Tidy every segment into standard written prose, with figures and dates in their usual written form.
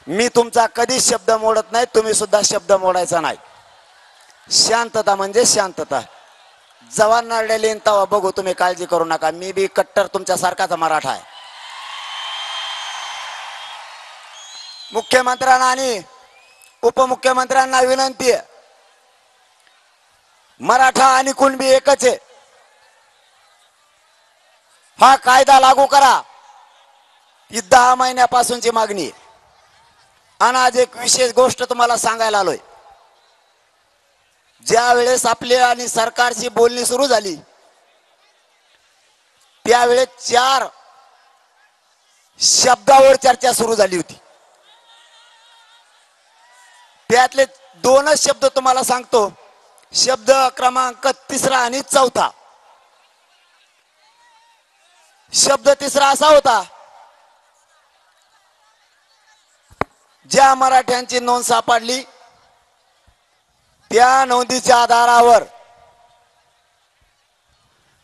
मी तुमचा कधी शब्द मोडत नाही, तुम्ही सुद्धा शब्द मोडायचा नाही. शांतता म्हणजे शांतता. जवान नळलेली तवा बघू, तुम्ही काळजी करू नका. मी बी कट्टर तुमच्या सारखाच मराठा आहे. मुख्यमंत्र्यांना आणि उपमुख्यमंत्र्यांना विनंती आहे, मराठा आणि कुणबी एकच आहे. हा कायदा लागू करा, ही 10 महिन्यापासूनची मागणी आहे. आणि आज एक विशेष गोष्ट तुम्हाला सांगायला आलोय. ज्या वेळेस आपली आणि सरकारची बोलणी सुरू झाली, त्यावेळेस 4 शब्दावर चर्चा सुरू झाली होती. त्यातले 2च शब्द तुम्हाला सांगतो. शब्द क्रमांक 3 आणि 4. शब्द 3 असा होता, ज्या मराठ्यांची नोंद सापडली त्या नोंदीच्या आधारावर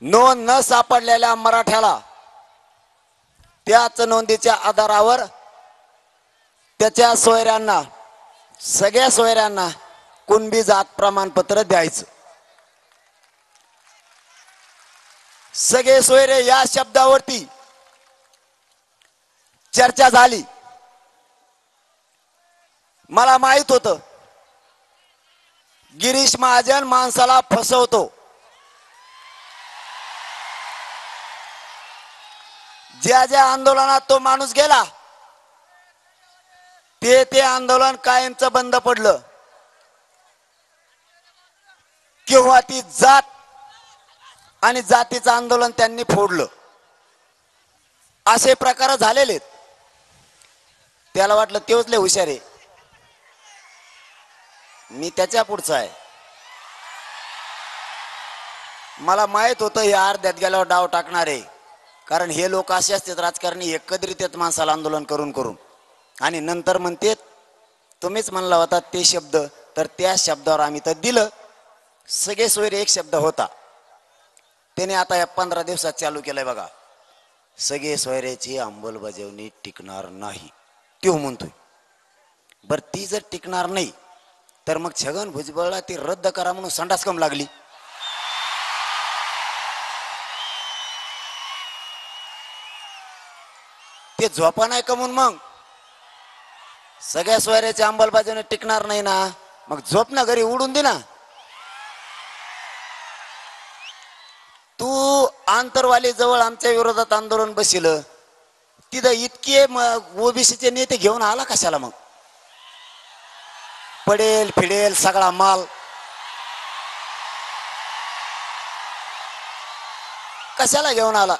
नोंद न सापडलेल्या मराठ्याला त्याच नोंदीच्या आधारावर त्याच्या सोयऱ्यांना, सगळ्या सोयऱ्यांना कुणबी जात प्रमाणपत्र द्यायचं. सगळे सोयरे या शब्दावरती चर्चा झाली. मला माहित होतं गिरीश महाजन माणसाला फसवतो. ज्या ज्या आंदोलनात तो माणूस गेला ते आंदोलन कायमचं बंद पडलं. किंवा ती जात आणि जातीचं आंदोलन त्यांनी फोडलं. असे प्रकार झालेले. त्याला वाटलं तेच लय हुशार आहे, मी त्याच्या पुढचा आहे. मला माहित होतं हे अर्ध्यात गेल्यावर डाव टाकणार आहे. कारण हे लोक असे असतात राजकारणी, एकत्रित येत माणसाला आंदोलन करून करून आणि नंतर म्हणते तुम्हीच म्हणला होता ते शब्द, तर त्या शब्दावर आम्ही तर दिलं. सगळे सोयरे एक शब्द होता. त्याने आता या 15 दिवसात चालू केलंय बघा, सगळे सोयऱ्याची अंमलबजावणी टिकणार नाही. तो म्हणतोय बर ती जर टिकणार नाही तर मग छगन भुजबळला ती रद्द करा म्हणून संडास कम लागली. ते झोपा नाही कमून मग सगळ्या सोयऱ्याची अंमलबजावणी टिकणार नाही ना, मग झोप ना घरी उडून दे ना. तू आंतरवाली जवळ आमच्या विरोधात आंदोलन बसिलं, तिथं इतके ओबीसीचे नेते घेऊन आला कशाला? मग पडेल फिडेल सगळा माल कशाला घेऊन आला?